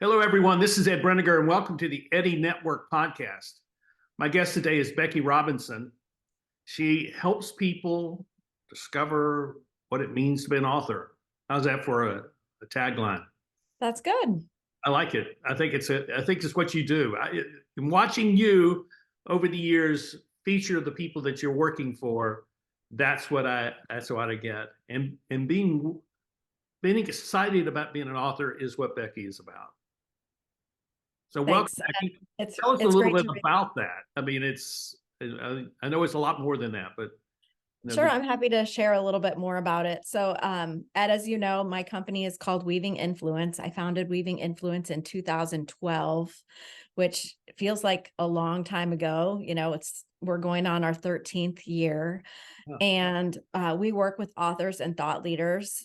Hello, everyone. This is Ed Breniger, and welcome to the Eddie Network podcast. My guest today is Becky Robinson. She helps people discover what it means to be an author. How's that for a tagline? That's good. I like it. I think it's what you do. I'm watching you over the years feature the people that you're working for. That's what I get. And being excited about being an author is what Becky is about. So welcome, Thanks. Becky. It's Tell us a it's little great bit to be. about that. I mean, I know it's a lot more than that, but Sure, I'm happy to share a little bit more about it. So, Ed, as you know, my company is called Weaving Influence. I founded Weaving Influence in 2012, which feels like a long time ago. We're going on our 13th year, and we work with authors and thought leaders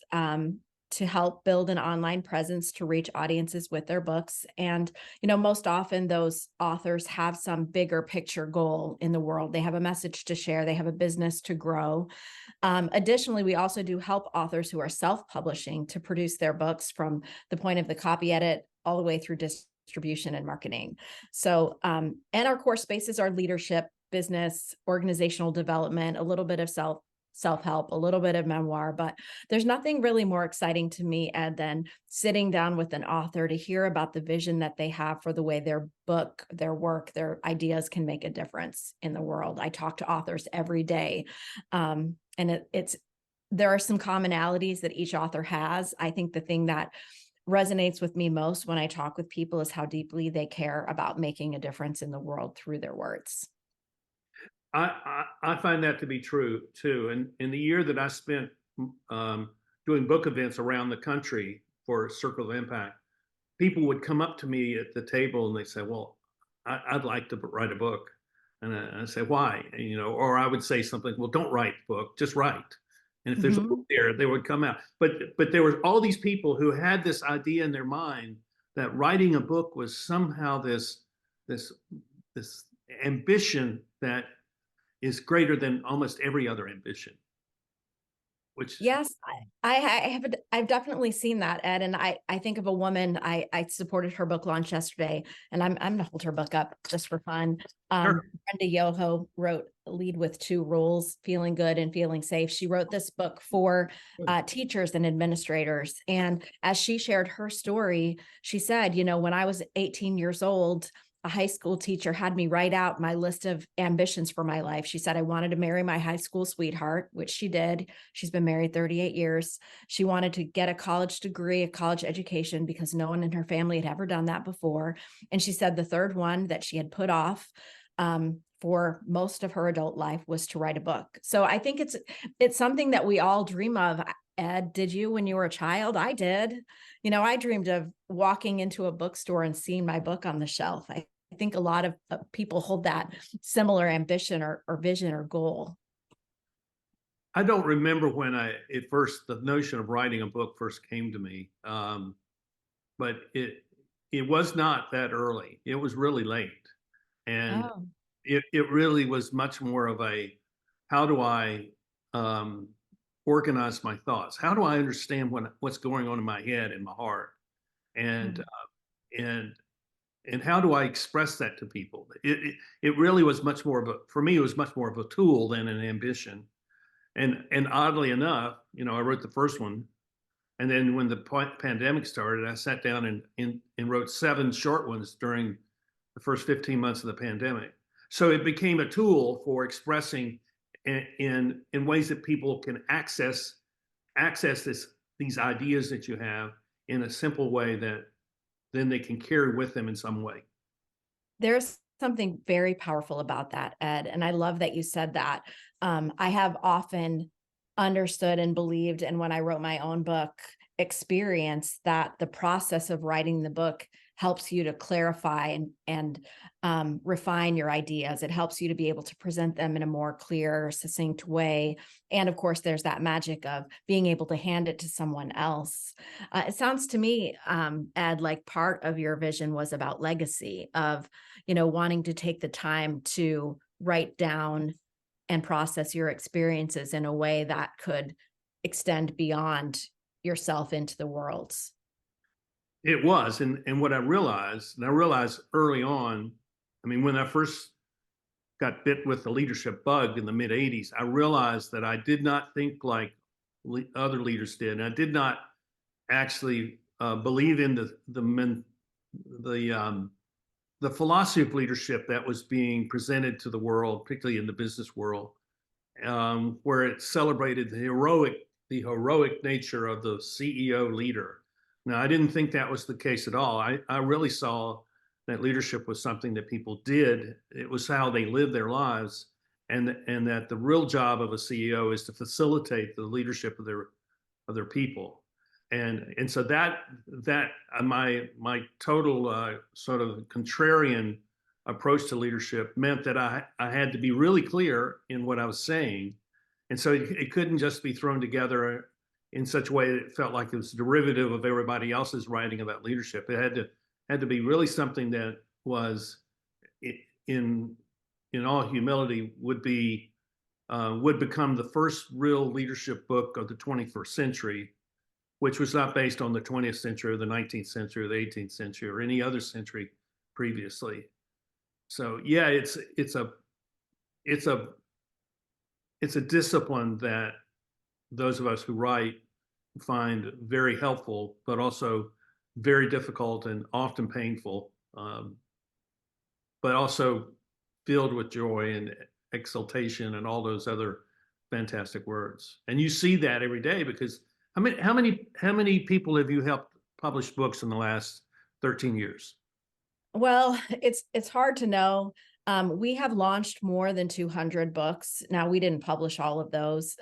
to help build an online presence to reach audiences with their books. And, most often those authors have some bigger picture goal in the world. They have a message to share, they have a business to grow. Additionally, we also do help authors who are self-publishing to produce their books from the point of the copy edit all the way through distribution and marketing. So, and our core spaces are leadership, business, organizational development, a little bit of self-help, a little bit of memoir, but there's nothing really more exciting to me, Ed, than sitting down with an author to hear about the vision that they have for the way their book, their work, their ideas can make a difference in the world. I talk to authors every day. And there are some commonalities that each author has. I think the thing that resonates with me most when I talk with people is how deeply they care about making a difference in the world through their words. I find that to be true too. And in the year that I spent doing book events around the country for Circle of Impact, people would come up to me at the table and they say, "Well, I'd like to write a book," and I say, "Why?" And, or I would say something, "Well, don't write a book, just write." And if there's a book there, they would come out. But there were all these people who had this idea in their mind that writing a book was somehow this this ambition that is greater than almost every other ambition, which Yes, I've definitely seen that, Ed. And I think of a woman, I supported her book launch yesterday, and I'm gonna hold her book up just for fun. sure. Brenda Yoho wrote Lead with Two Rules, Feeling Good and Feeling Safe. She wrote this book for teachers and administrators. And as she shared her story, she said, when I was 18 years old, a high school teacher had me write out my list of ambitions for my life. She said I wanted to marry my high school sweetheart, which she did. She's been married 38 years. She wanted to get a college degree, a college education, because no one in her family had ever done that before. And she said the third one that she had put off for most of her adult life was to write a book. So I think it's something that we all dream of. Ed, did you when you were a child? I did. I dreamed of walking into a bookstore and seeing my book on the shelf. I think a lot of people hold that similar ambition or vision or goal. I don't remember when the notion of writing a book first came to me, but it was not that early. It was really late, and Oh. it really was much more of how do I organize my thoughts? How do I understand what's going on in my head and my heart, and and and how do I express that to people? It really was much more for me, it was much more of a tool than an ambition. And oddly enough, I wrote the first one, and then when the pandemic started, I sat down and wrote 7 short ones during the first 15 months of the pandemic. So it became a tool for expressing in ways that people can access these ideas that you have in a simple way that then they can carry with them in some way. There's something very powerful about that, Ed. And I love that you said that. I have often understood and believed, and when I wrote my own book, experienced that the process of writing the book helps you to clarify and refine your ideas. It helps you to be able to present them in a more clear, succinct way. And of course, there's that magic of being able to hand it to someone else. It sounds to me, Ed, like part of your vision was about legacy of, wanting to take the time to write down and process your experiences in a way that could extend beyond yourself into the world. It was, and what I realized, and I realized early on, I mean, when I first got bit with the leadership bug in the mid '80s, I realized that I did not think like other leaders did. And I did not actually believe in the the philosophy of leadership that was being presented to the world, particularly in the business world, where it celebrated the heroic nature of the CEO leader. Now, I didn't think that was the case at all. I really saw that leadership was something that people did. It was how they lived their lives, and that the real job of a CEO is to facilitate the leadership of their people. And so that my total sort of contrarian approach to leadership meant that I had to be really clear in what I was saying. And so it couldn't just be thrown together in such a way that it felt like it was derivative of everybody else's writing about leadership. It had to be really something that was in in all humility would become the first real leadership book of the 21st century, which was not based on the 20th century or the 19th century or the 18th century or any other century previously. So yeah, it's a it's a discipline that those of us who write find very helpful, but also very difficult and often painful, but also filled with joy and exultation and all those other fantastic words. And you see that every day because how many people have you helped publish books in the last 13 years? Well, it's hard to know. We have launched more than 200 books. Now, we didn't publish all of those.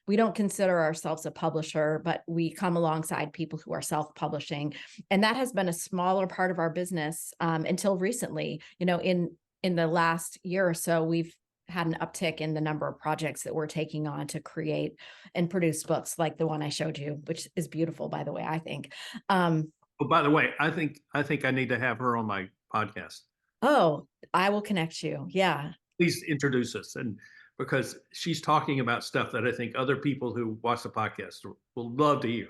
We don't consider ourselves a publisher, but we come alongside people who are self-publishing, and that has been a smaller part of our business until recently. You know, in the last year or so, we've had an uptick in the number of projects that we're taking on to create and produce books like the one I showed you, which is beautiful, by the way, I think. Oh, by the way, I think I need to have her on my podcast. Oh, I will connect you. Yeah. Please introduce us, and because she's talking about stuff that I think other people who watch the podcast will love to hear.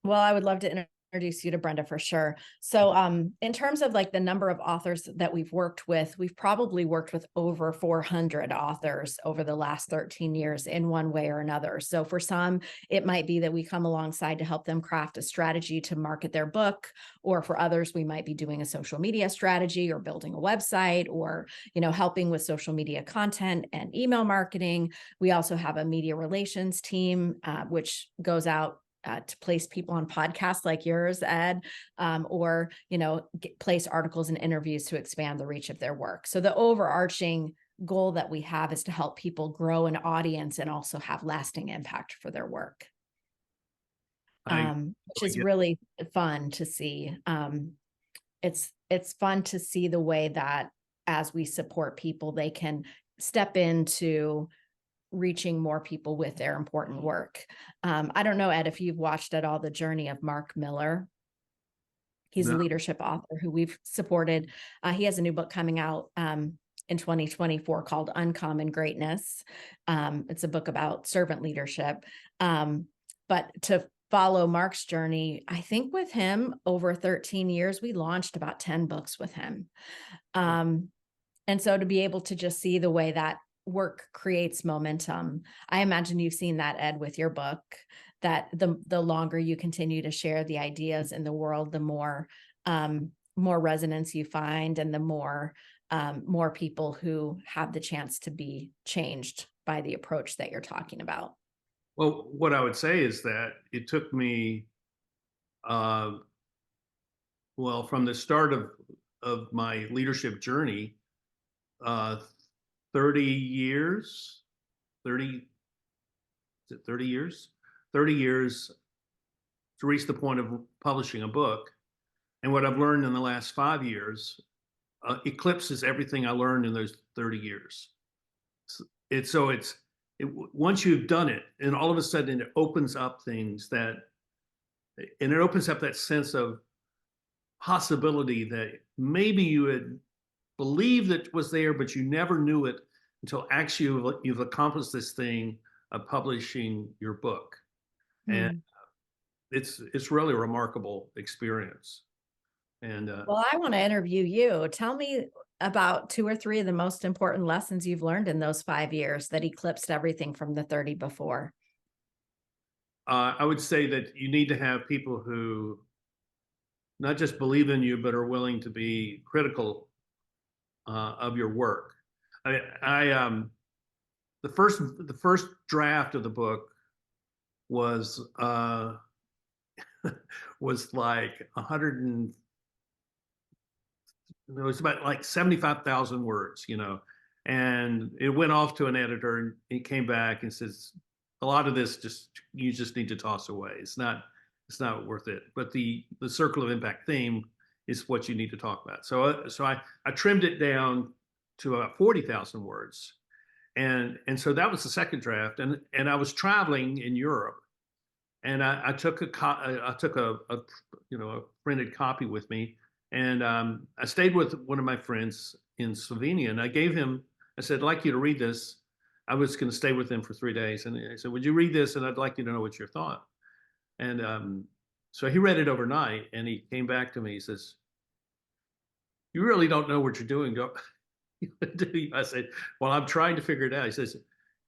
Well, I would love to introduce you to Brenda for sure. So, in terms of like the number of authors that we've worked with, we've probably worked with over 400 authors over the last 13 years in one way or another. So for some, it might be that we come alongside to help them craft a strategy to market their book, or for others, we might be doing a social media strategy or building a website, or, you know, helping with social media content and email marketing. We also have a media relations team, which goes out to place people on podcasts like yours, Ed, or, you know, place articles and interviews to expand the reach of their work. So the overarching goal that we have is to help people grow an audience and also have lasting impact for their work, which is really fun to see. It's fun to see the way that as we support people, they can step into reaching more people with their important work. I don't know, Ed, if you've watched at all the journey of Mark Miller. He's a leadership author who we've supported. He has a new book coming out in 2024 called Uncommon Greatness. It's a book about servant leadership. But to follow Mark's journey, I think with him over 13 years, we launched about 10 books with him. And so to be able to just see the way that work creates momentum. I imagine you've seen that, Ed, with your book, that the longer you continue to share the ideas in the world, the more resonance you find, and the more people who have the chance to be changed by the approach that you're talking about. Well, what I would say is that it took me, well, from the start of my leadership journey, 30 years, 30 years? 30 years to reach the point of publishing a book. And what I've learned in the last 5 years eclipses everything I learned in those 30 years. Once you've done it, and all of a sudden it opens up things and it opens up that sense of possibility that maybe you had believed that was there, but you never knew it until actually you've accomplished this thing of publishing your book. And it's really a remarkable experience. And Well, I want to interview you. Tell me about 2 or 3 of the most important lessons you've learned in those 5 years that eclipsed everything from the 30 before. I would say that you need to have people who not just believe in you, but are willing to be critical of your work. I the first draft of the book was was like 100 and it was about like 75,000 words, and it went off to an editor and he came back and says, a lot of this you just need to toss away. It's not worth it. But the circle of impact theme is what you need to talk about. So I trimmed it down to about 40,000 words. And so that was the second draft. And I was traveling in Europe, and I took a printed copy with me, and I stayed with one of my friends in Slovenia, and I said, I'd like you to read this. I was going to stay with him for 3 days, and I said, would you read this? And I'd like you to know what your thought. And so he read it overnight, and he came back to me. He says, you really don't know what you're doing. I said, well, I'm trying to figure it out. He says,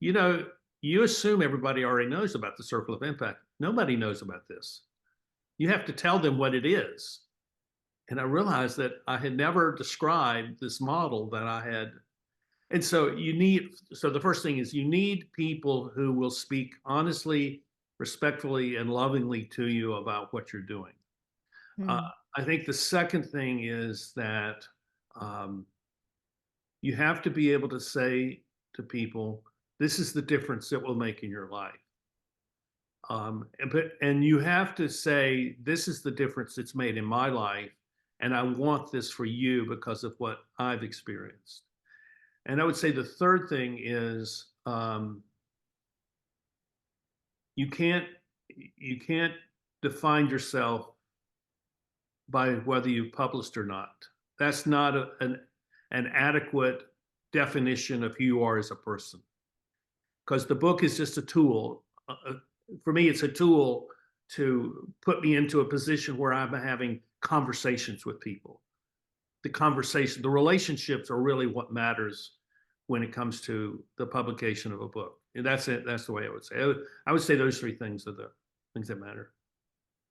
you assume everybody already knows about the circle of impact. Nobody knows about this. You have to tell them what it is. And I realized that I had never described this model that I had. And so the first thing is you need people who will speak honestly, respectfully, and lovingly to you about what you're doing. Hmm. I think the second thing is that you have to be able to say to people, this is the difference it will make in your life. And you have to say, this is the difference it's made in my life, and I want this for you because of what I've experienced. And I would say the third thing is you can't define yourself by whether you've published or not. That's not an adequate definition of who you are as a person, because the book is just a tool. For me, it's a tool to put me into a position where I'm having conversations with people. The relationships are really what matters when it comes to the publication of a book. And that's it. That's the way I would say. I would say those 3 things are the things that matter.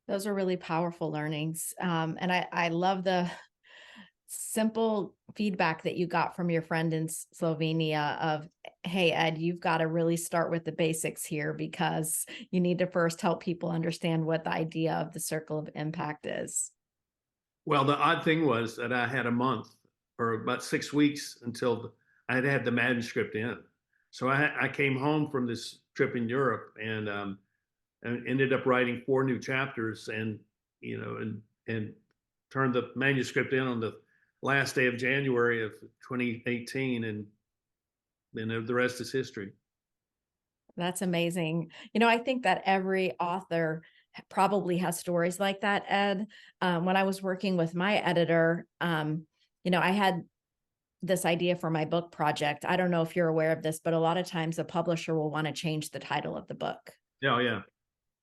Those are really powerful learnings. And I love the simple feedback that you got from your friend in Slovenia of, hey, Ed, you've got to really start with the basics here because you need to first help people understand what the idea of the circle of impact is. Well, the odd thing was that I had a month or about 6 weeks until I had the manuscript in. So I came home from this trip in Europe and ended up writing 4 new chapters and turned the manuscript in on the last day of January of 2018, and then the rest is history. That's amazing. I think that every author probably has stories like that, Ed. When I was working with my editor, I had this idea for my book project. I don't know if you're aware of this, but a lot of times a publisher will want to change the title of the book. Yeah, yeah.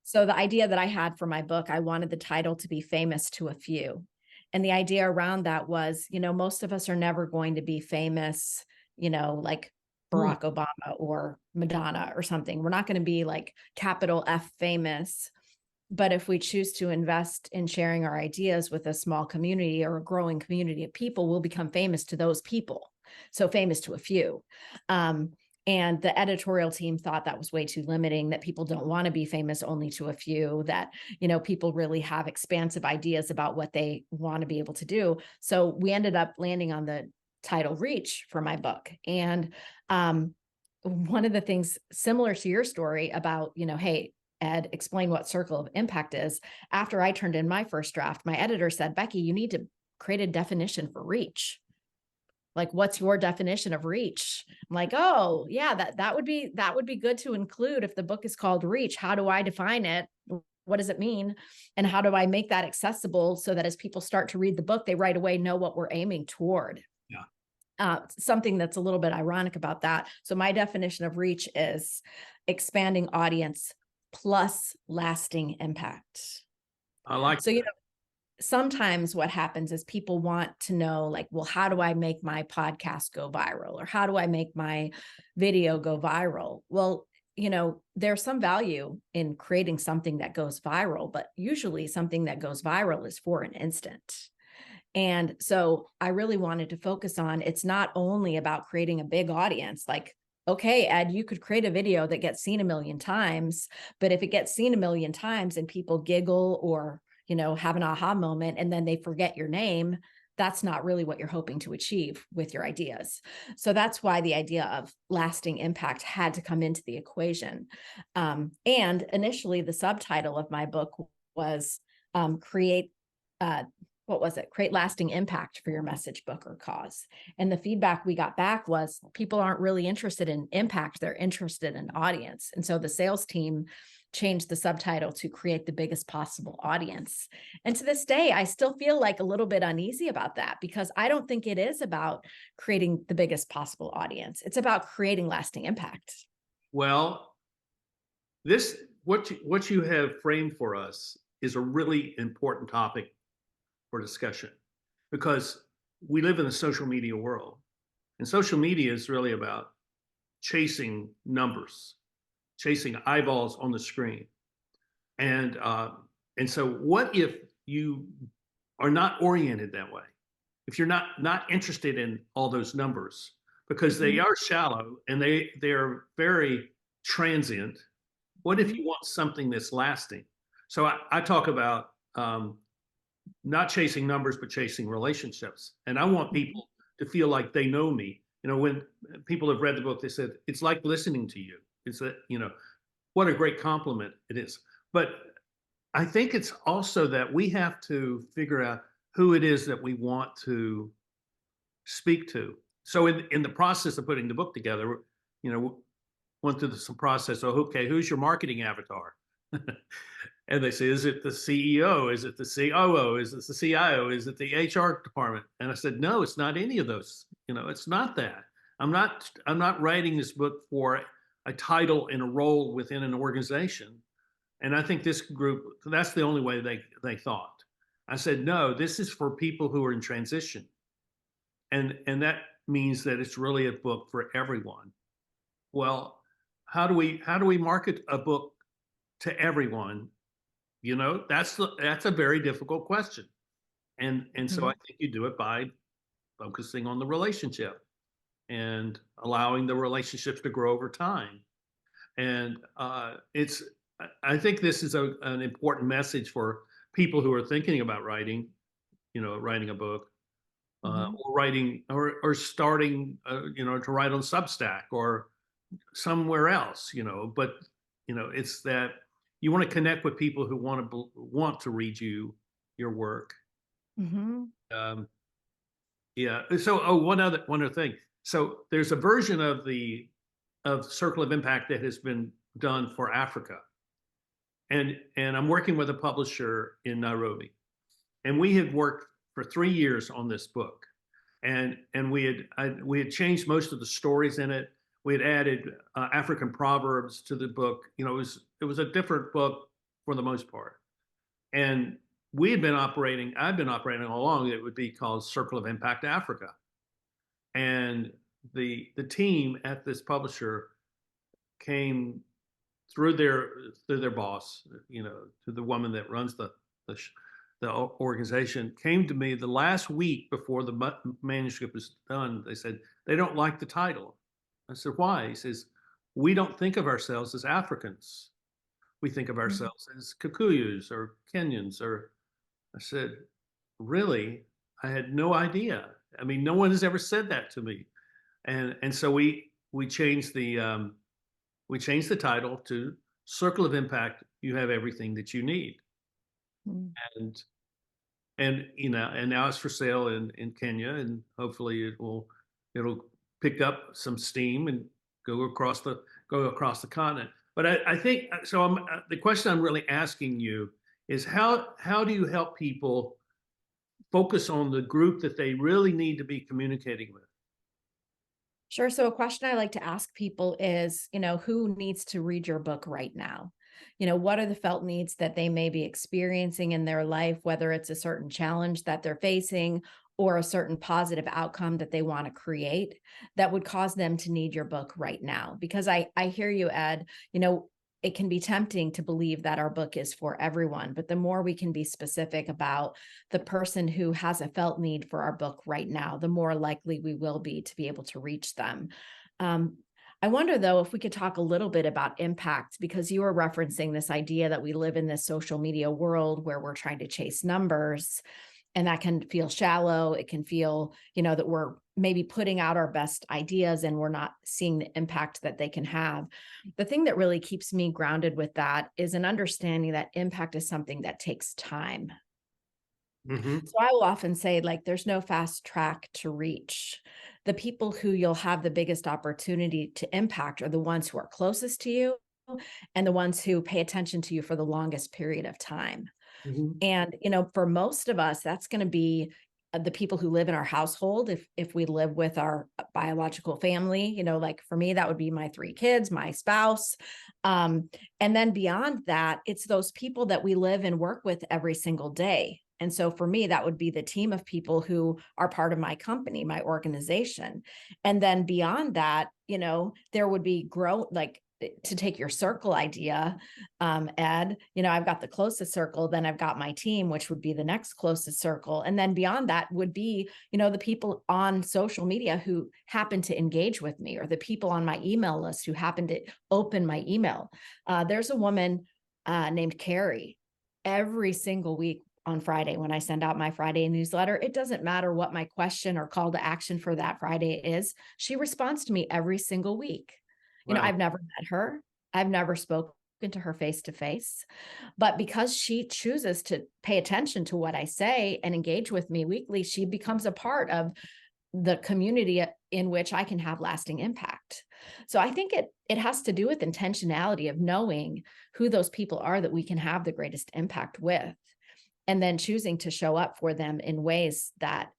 So the idea that I had for my book, I wanted the title to be famous to a few. And the idea around that was, most of us are never going to be famous, like Barack Obama or Madonna or something. We're not going to be like capital F famous. But if we choose to invest in sharing our ideas with a small community or a growing community of people, we'll become famous to those people. So famous to a few. And the editorial team thought that was way too limiting, that people don't want to be famous only to a few, that, people really have expansive ideas about what they want to be able to do. So we ended up landing on the title Reach for my book. And one of the things similar to your story about, hey, Ed, explain what circle of impact is. After I turned in my first draft, my editor said, Becky, you need to create a definition for reach. Like, what's your definition of reach? I'm like, oh yeah, that would be good to include if the book is called Reach. How do I define it? What does it mean? And how do I make that accessible so that as people start to read the book, they right away know what we're aiming toward? Yeah. Something that's a little bit ironic about that. So my definition of reach is expanding audience plus lasting impact. I like So, that. sometimes what happens is people want to know, like, well, how do I make my podcast go viral? Or how do I make my video go viral? Well, there's some value in creating something that goes viral, but usually something that goes viral is for an instant. And so I really wanted to focus on, it's not only about creating a big audience. Like, okay, Ed, you could create a video that gets seen a million times, but if it gets seen a million times and people giggle or, have an aha moment and then they forget your name, that's not really what you're hoping to achieve with your ideas. So that's why the idea of lasting impact had to come into the equation. And initially, the subtitle of my book was create create lasting impact for your message, book, or cause. And the feedback we got back was people aren't really interested in impact, they're interested in audience. And so the sales team changed the subtitle to create the biggest possible audience. And to this day, I still feel like a little bit uneasy about that, because I don't think it is about creating the biggest possible audience. It's about creating lasting impact. Well, what you have framed for us is a really important topic for discussion, because we live in a social media world, and social media is really about chasing numbers, chasing eyeballs on the screen. And so what if you are not oriented that way? If you're not interested in all those numbers, because they are shallow and they're very transient. What if you want something that's lasting? So I talk about not chasing numbers, but chasing relationships. And I want people to feel like they know me. When people have read the book, they said, it's like listening to you. It's what a great compliment it is. But I think it's also that we have to figure out who it is that we want to speak to. So in the process of putting the book together, went through some process. So, okay, who's your marketing avatar? And they say, is it the CEO? Is it the COO? Is it the CIO? Is it the HR department? And I said, no, it's not any of those. It's not that. I'm not writing this book for a title and a role within an organization. And I think this group, that's the only way they thought. I said, no, this is for people who are in transition. And that means that it's really a book for everyone. Well, how do we market a book to everyone? That's a very difficult question. And so I think you do it by focusing on the relationship and allowing the relationships to grow over time. And I think this is an important message for people who are thinking about writing a book, or writing or starting, to write on Substack or somewhere else, but it's that you want to connect with people who want to read your work. Yeah. So, one other thing. So there's a version of Circle of Impact that has been done for Africa, and I'm working with a publisher in Nairobi, and we had worked for 3 years on this book, and we had changed most of the stories in it. We had added African proverbs to the book. It was a different book for the most part, and I've been operating all along. It would be called Circle of Impact Africa, and the team at this publisher came through their boss, to the woman that runs the organization, came to me the last week before the manuscript was done. They said they don't like the title. I said, why? He says, we don't think of ourselves as Africans. We think of ourselves as Kikuyus or Kenyans. Or I said, really? I had no idea. I mean, no one has ever said that to me. And so we changed the title to Circle of Impact. You have everything that you need. And now it's for sale in Kenya, and hopefully it'll pick up some steam and go across the continent. But I think so. The question I'm really asking you is how do you help people focus on the group that they really need to be communicating with? Sure. So a question I like to ask people is, who needs to read your book right now? What are the felt needs that they may be experiencing in their life, whether it's a certain challenge that they're facing or a certain positive outcome that they want to create that would cause them to need your book right now. Because I hear you, Ed, it can be tempting to believe that our book is for everyone, but the more we can be specific about the person who has a felt need for our book right now, the more likely we will be to be able to reach them. I wonder, though, if we could talk a little bit about impact, because you were referencing this idea that we live in this social media world where we're trying to chase numbers, and that can feel shallow. It can feel, that we're maybe putting out our best ideas and we're not seeing the impact that they can have. The thing that really keeps me grounded with that is an understanding that impact is something that takes time. Mm-hmm. So I will often say, like, there's no fast track to reach. The people who you'll have the biggest opportunity to impact are the ones who are closest to you and the ones who pay attention to you for the longest period of time. Mm-hmm. And, for most of us, that's going to be the people who live in our household. If we live with our biological family, like for me, that would be my 3 kids, my spouse. And then beyond that, it's those people that we live and work with every single day. And so for me, that would be the team of people who are part of my company, my organization. And then beyond that, there would be to take your circle idea, Ed, I've got the closest circle, then I've got my team, which would be the next closest circle. And then beyond that would be, the people on social media who happen to engage with me, or the people on my email list who happen to open my email. There's a woman named Carrie. Every single week on Friday, when I send out my Friday newsletter, it doesn't matter what my question or call to action for that Friday is. She responds to me every single week. Wow. I've never met her. I've never spoken to her face to face, but because she chooses to pay attention to what I say and engage with me weekly, she becomes a part of the community in which I can have lasting impact. So I think it has to do with intentionality of knowing who those people are that we can have the greatest impact with, and then choosing to show up for them in ways that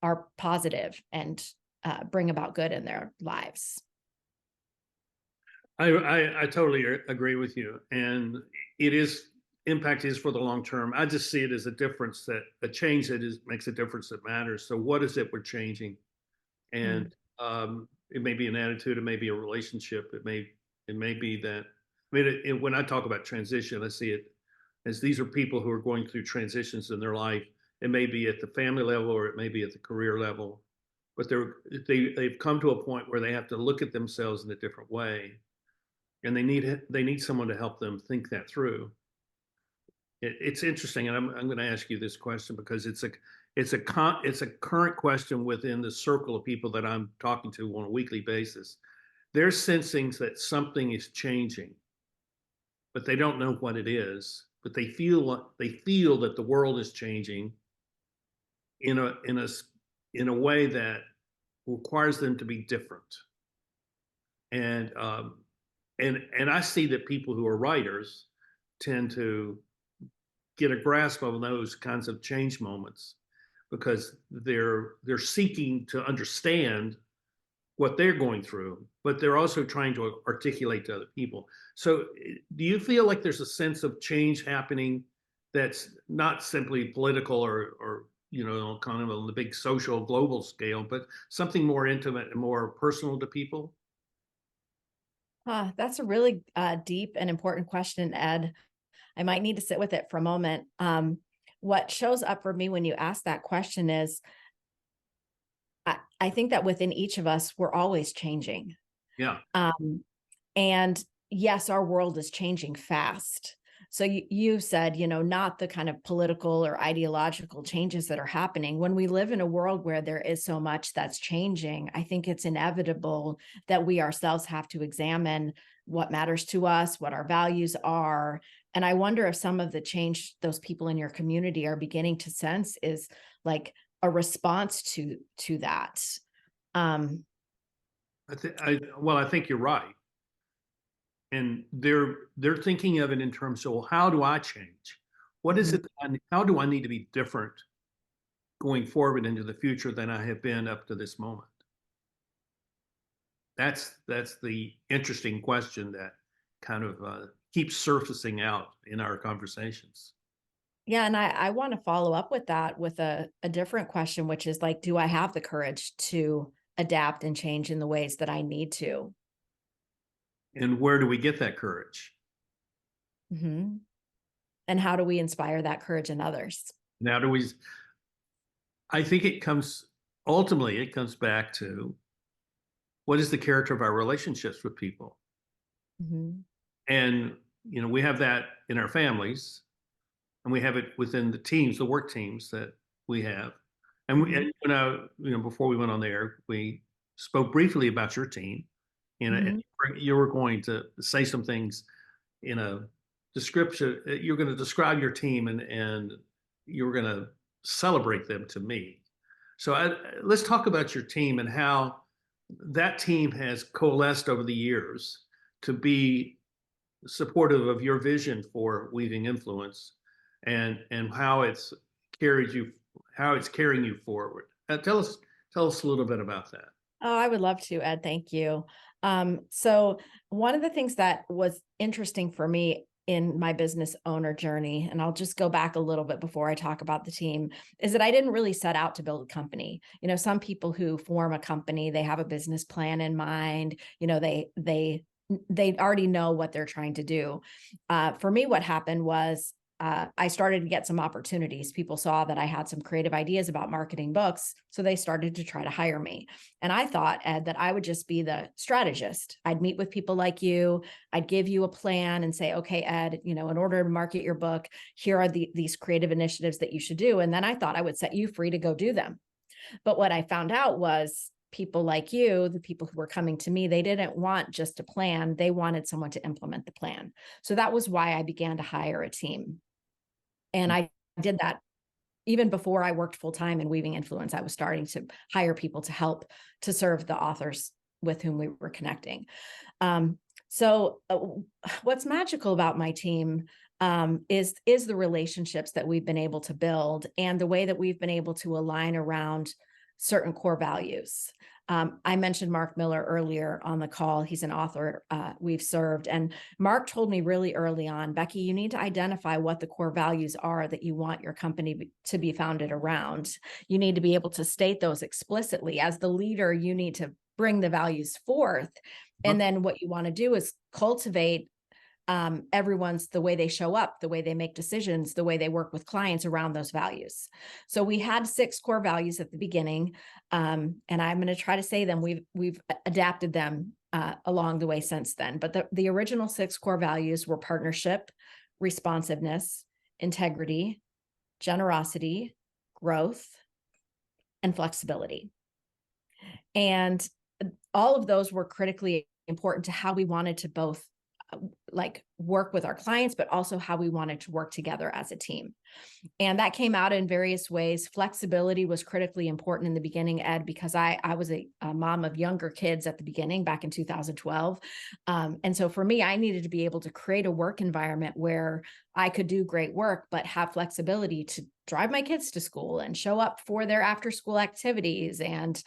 are positive and bring about good in their lives. I totally agree with you, and impact is for the long term. I just see it as a difference, that a change that makes a difference that matters. So what is it we're changing? And it may be an attitude, it may be a relationship, it may be that. I mean, when I talk about transition, I see it as these are people who are going through transitions in their life. It may be at the family level, or it may be at the career level, but they've come to a point where they have to look at themselves in a different way, and they need someone to help them think that through. It's interesting, and I'm going to ask you this question because it's a current question within the circle of people that I'm talking to on a weekly basis. They're sensing that something is changing, but they don't know what it is. But they feel that the world is changing in a way that requires them to be different. And I see that people who are writers tend to get a grasp of those kinds of change moments because they're seeking to understand what they're going through, but they're also trying to articulate to other people. So do you feel like there's a sense of change happening that's not simply political or kind of on the big social global scale, but something more intimate and more personal to people? That's a really deep and important question, Ed. I might need to sit with it for a moment. What shows up for me when you ask that question is, I think that within each of us, we're always changing. Yeah. And yes, our world is changing fast. So you said, not the kind of political or ideological changes that are happening. When we live in a world where there is so much that's changing, I think it's inevitable that we ourselves have to examine what matters to us, what our values are. And I wonder if some of the change those people in your community are beginning to sense is like a response to that. I think you're right. And they're thinking of it in terms of, well, how do I change? What is it? How do I need to be different going forward into the future than I have been up to this moment? That's the interesting question that kind of keeps surfacing out in our conversations. Yeah, and I want to follow up with that with a different question, which is like, do I have the courage to adapt and change in the ways that I need to? And where do we get that courage? Hmm. And how do we inspire that courage in others? Now, do we? I think ultimately, it comes back to what is the character of our relationships with people? Hmm. And, we have that in our families, and we have it within the teams, the work teams that we have. And Hmm. before we went on there, we spoke briefly about your team, and Hmm. you were going to say some things in a description. You're going to describe your team, and you're going to celebrate them to me. So let's talk about your team and how that team has coalesced over the years to be supportive of your vision for weaving influence, and how it's carrying you forward. Tell us a little bit about that. Oh, I would love to, Ed. Thank you. So one of the things that was interesting for me in my business owner journey, and I'll just go back a little bit before I talk about the team, is that I didn't really set out to build a company. Some people who form a company, they have a business plan in mind. They already know what they're trying to do. For me, what happened was I started to get some opportunities. People saw that I had some creative ideas about marketing books, so they started to try to hire me. And I thought, Ed, that I would just be the strategist. I'd meet with people like you. I'd give you a plan and say, okay, Ed, in order to market your book, here are these creative initiatives that you should do. And then I thought I would set you free to go do them. But what I found out was people like you, the people who were coming to me, they didn't want just a plan. They wanted someone to implement the plan. So that was why I began to hire a team. And I did that even before I worked full time in Weaving Influence. I was starting to hire people to help to serve the authors with whom we were connecting. So what's magical about my team is the relationships that we've been able to build and the way that we've been able to align around certain core values. I mentioned Mark Miller earlier on the call. He's an author we've served. And Mark told me really early on, Becky, you need to identify what the core values are that you want your company to be founded around. You need to be able to state those explicitly. As the leader, you need to bring the values forth. And then what you want to do is cultivate everyone's the way they show up, the way they make decisions, the way they work with clients around those values. So we had 6 core values at the beginning, and I'm going to try to say them. We've adapted them along the way since then. But the original 6 core values were partnership, responsiveness, integrity, generosity, growth, and flexibility. And all of those were critically important to how we wanted to both work with our clients, but also how we wanted to work together as a team. And that came out in various ways. Flexibility was critically important in the beginning, Ed, because I was a mom of younger kids at the beginning back in 2012. And so for me, I needed to be able to create a work environment where I could do great work, but have flexibility to drive my kids to school and show up for their after school activities and,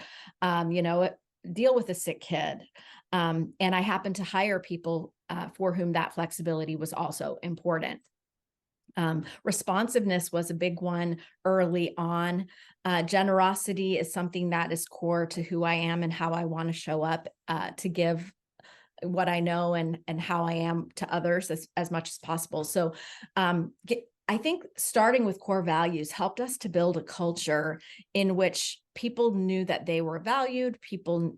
deal with a sick kid. And I happened to hire people for whom that flexibility was also important. Responsiveness was a big one early on. Generosity is something that is core to who I am and how I want to show up to give what I know and how I am to others as much as possible. So I think starting with core values helped us to build a culture in which people knew that they were valued, people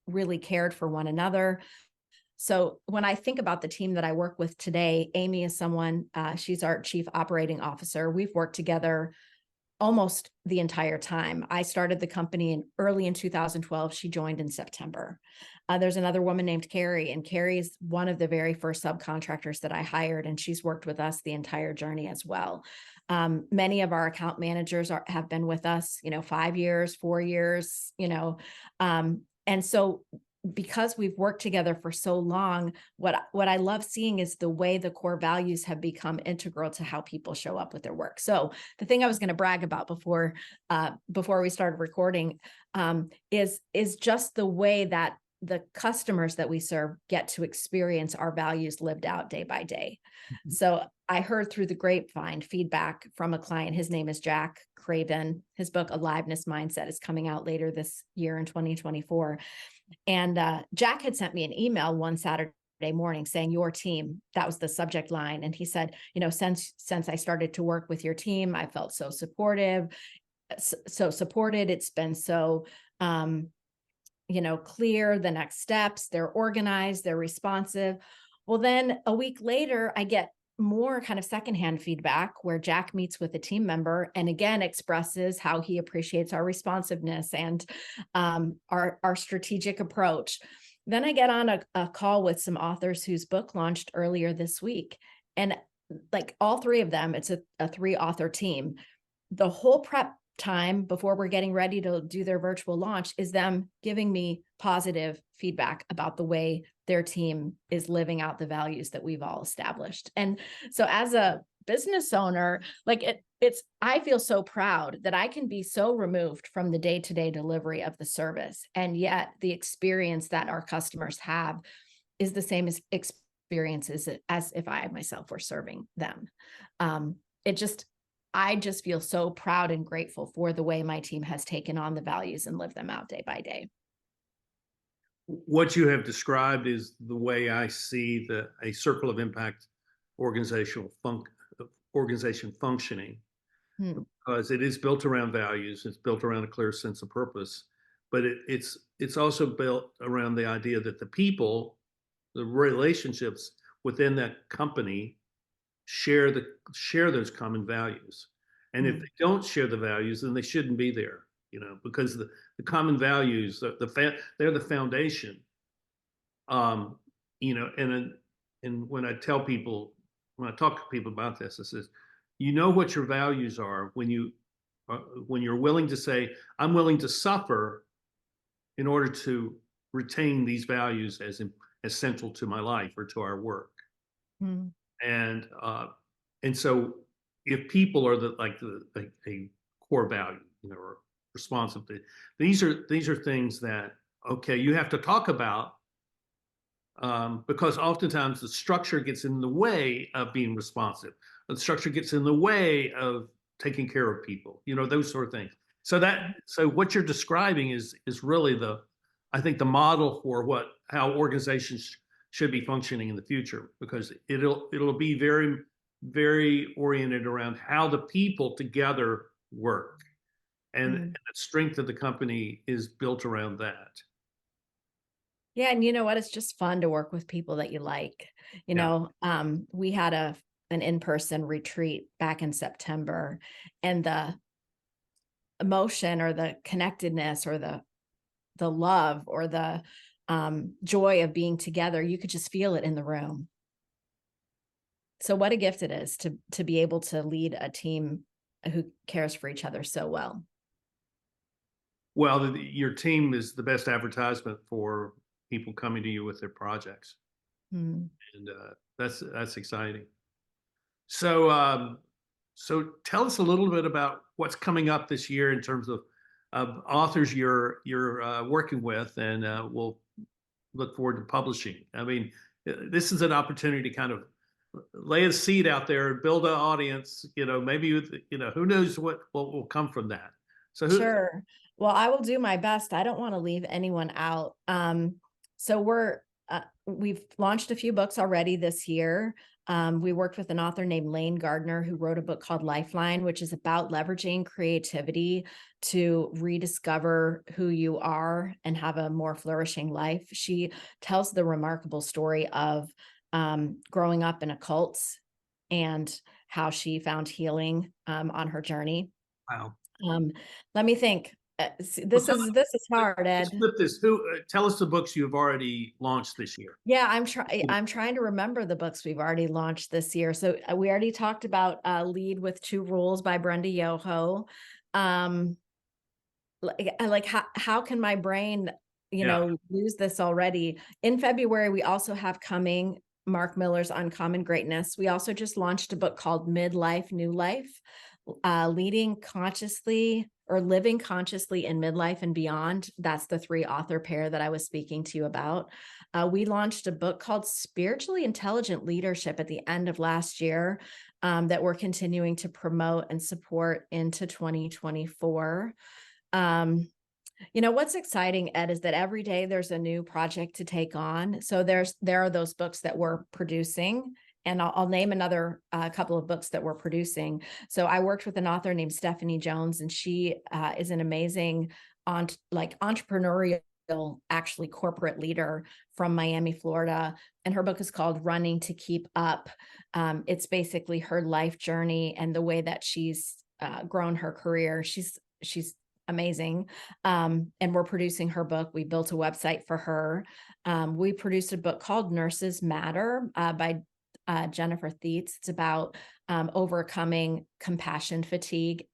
really cared for one another. So when I think about the team that I work with today, Amy is someone, she's our chief operating officer. We've worked together almost the entire time. I started the company early in 2012. She joined in September. There's another woman named Carrie, and Carrie is one of the very first subcontractors that I hired, and she's worked with us the entire journey as well. Many of our account managers have been with us, 5 years, 4 years, and so because we've worked together for so long, what I love seeing is the way the core values have become integral to how people show up with their work. So the thing I was going to brag about before we started recording is just the way that the customers that we serve get to experience our values lived out day by day. So I heard through the grapevine feedback from a client. His name is Jack Craven. His book, Aliveness Mindset, is coming out later this year in 2024. And Jack had sent me an email one Saturday morning saying, your team, that was the subject line. And he said, since I started to work with your team, I felt so supportive, so supported. It's been so, clear the next steps. They're organized, they're responsive. Well, then a week later, I get more kind of secondhand feedback where Jack meets with a team member and again expresses how he appreciates our responsiveness and our strategic approach. Then I get on a call with some authors whose book launched earlier this week. And like all three of them, it's a 3-author team. The whole prep time before we're getting ready to do their virtual launch is them giving me positive feedback about the way their team is living out the values that we've all established. And so as a business owner, I feel so proud that I can be so removed from the day-to-day delivery of the service. And yet the experience that our customers have is the same as experiences as if I myself were serving them. I just feel so proud and grateful for the way my team has taken on the values and lived them out day by day. What you have described is the way I see a circle of impact organization functioning, because it is built around values. It's built around a clear sense of purpose, but it's also built around the idea that the people, the relationships within that company share those common values. And if they don't share the values, then they shouldn't be there, because the common values, they're the foundation. And when I talk to people about this, I says, what your values are when you're willing to say, I'm willing to suffer in order to retain these values as central to my life or to our work. And so if people are a core value, or responsive, these are things that, okay, you have to talk about, because oftentimes the structure gets in the way of being responsive. The structure gets in the way of taking care of people, those sort of things. So what you're describing is really I think the model for how organizations should be functioning in the future, because it'll be very, very oriented around how the people together work, and the strength of the company is built around that. Yeah, and you know what? It's just fun to work with people that you like. We had an in-person retreat back in September, and the emotion or the connectedness or the love or the joy of being together, you could just feel it in the room. So what a gift it is to be able to lead a team who cares for each other so well. Well, your team is the best advertisement for people coming to you with their projects. And that's exciting. So tell us a little bit about what's coming up this year in terms of authors you're working with, and we'll look forward to publishing. I mean, this is an opportunity to kind of lay a seed out there and build an audience. Maybe who knows what will come from that. So sure. Well, I will do my best. I don't want to leave anyone out. So we've launched a few books already this year. We worked with an author named Lane Gardner, who wrote a book called Lifeline, which is about leveraging creativity to rediscover who you are and have a more flourishing life. She tells the remarkable story of growing up in a cult and how she found healing on her journey. Wow. Let me think. This is hard, Ed. Tell us the books you've already launched this year. Yeah, I'm trying to remember the books we've already launched this year. So we already talked about Lead with 2 Rules by Brenda Yoho. How can my brain, lose this already? In February, we also have coming Mark Miller's Uncommon Greatness. We also just launched a book called Midlife, New Life, Leading Consciously or Living Consciously in Midlife and Beyond. That's the 3 author pair that I was speaking to you about. We launched a book called Spiritually Intelligent Leadership at the end of last year that we're continuing to promote and support into 2024. What's exciting, Ed, is that every day there's a new project to take on. So there are those books that we're producing, and I'll name another couple of books that we're producing. So I worked with an author named Stephanie Jones, and she is an amazing entrepreneurial, actually corporate leader from Miami, Florida. And her book is called Running to Keep Up. It's basically her life journey and the way that she's grown her career. She's amazing. And we're producing her book. We built a website for her. We produced a book called Nurses Matter by Jennifer Theets. It's about overcoming compassion fatigue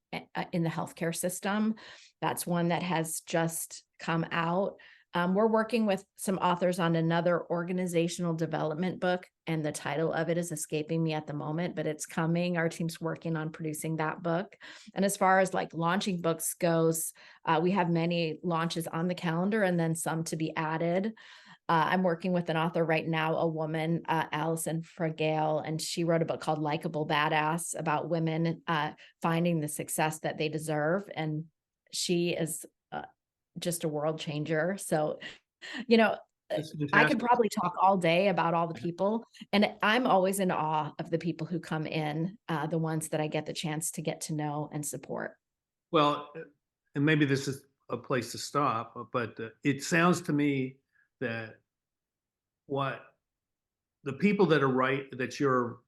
in the healthcare system. That's one that has just come out. We're working with some authors on another organizational development book, and the title of it is escaping me at the moment, but it's coming. Our team's working on producing that book. And as far as like launching books goes, we have many launches on the calendar and then some to be added. I'm working with an author right now, a woman, Allison Fragale, and she wrote a book called Likeable Badass about women finding the success that they deserve. And she is just a world changer. So, I could probably talk all day about all the people, and I'm always in awe of the people who come in, the ones that I get the chance to get to know and support. Well, and maybe this is a place to stop, but it sounds to me that what the people that you're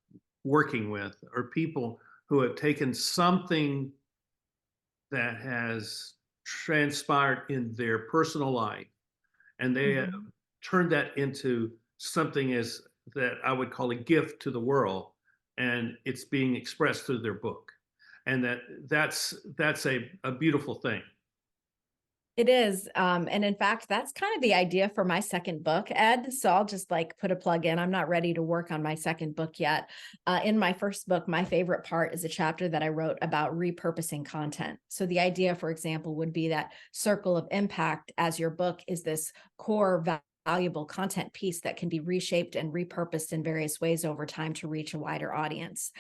working with are people who have taken something that has transpired in their personal life, and they have turned that into something that I would call a gift to the world, and it's being expressed through their book, and that's a beautiful thing. It is. And in fact, that's kind of the idea for my second book, Ed. So I'll just put a plug in. I'm not ready to work on my second book yet. In my first book, my favorite part is a chapter that I wrote about repurposing content. So the idea, for example, would be that circle of impact as your book is this core valuable content piece that can be reshaped and repurposed in various ways over time to reach a wider audience.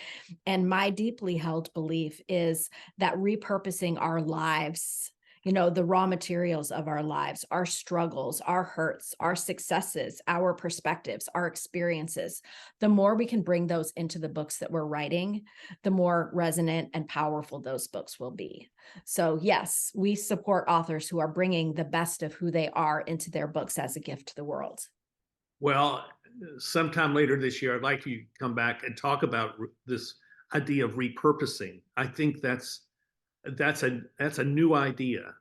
And my deeply held belief is that repurposing our lives, the raw materials of our lives, our struggles, our hurts, our successes, our perspectives, our experiences, the more we can bring those into the books that we're writing, the more resonant and powerful those books will be. So yes, we support authors who are bringing the best of who they are into their books as a gift to the world. Well, sometime later this year, I'd like you to come back and talk about this idea of repurposing. I think that's a new idea.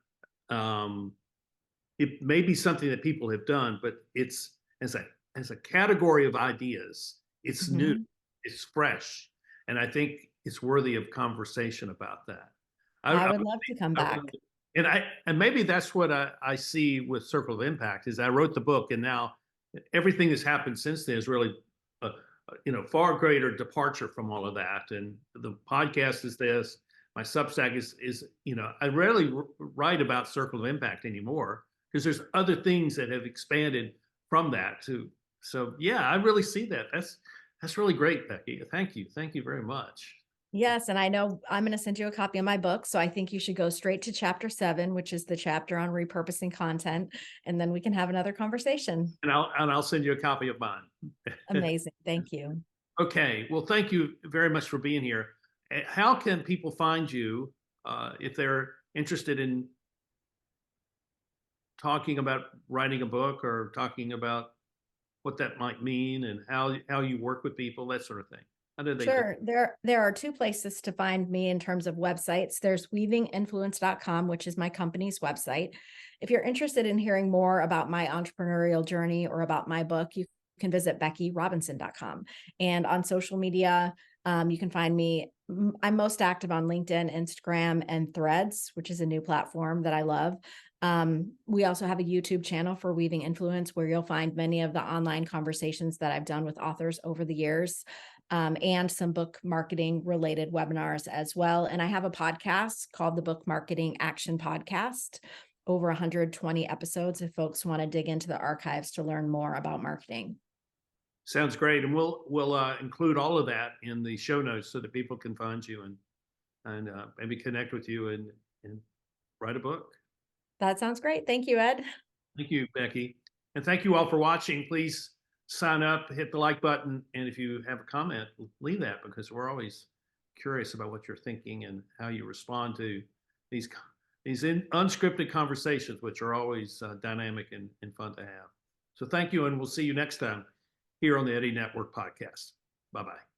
It may be something that people have done, but it's as a category of ideas, it's new, it's fresh, and I think it's worthy of conversation about that. I would love to come back. And maybe that's what I see with Circle of Impact is I wrote the book, and now everything that's happened since then is really far greater departure from all of that. And the podcast is this. My Substack is I rarely write about Circle of Impact anymore because there's other things that have expanded from that too. So yeah, I really see that. That's really great, Becky. Thank you very much. Yes, and I know I'm going to send you a copy of my book, so I think you should go straight to chapter 7, which is the chapter on repurposing content, and then we can have another conversation. And I'll send you a copy of mine. Amazing, thank you. Okay, well, thank you very much for being here. How can people find you if they're interested in talking about writing a book or talking about what that might mean and how you work with people, that sort of thing? How do they Sure. There are 2 places to find me in terms of websites. There's weavinginfluence.com, which is my company's website. If you're interested in hearing more about my entrepreneurial journey or about my book, you can visit beckyrobinson.com. And on social media, you can find me. I'm most active on LinkedIn, Instagram, and Threads, which is a new platform that I love. We also have a YouTube channel for Weaving Influence, where you'll find many of the online conversations that I've done with authors over the years. and some book marketing related webinars as well. And I have a podcast called the Book Marketing Action Podcast, over 120 episodes if folks want to dig into the archives to learn more about marketing. Sounds great. And we'll include all of that in the show notes so that people can find you and maybe connect with you and write a book. That sounds great. Thank you, Ed. Thank you, Becky. And thank you all for watching. Please sign up, hit the like button. And if you have a comment, leave that, because we're always curious about what you're thinking and how you respond to these unscripted conversations, which are always dynamic and fun to have. So thank you, and we'll see you next time here on the Eddie Network podcast. Bye-bye.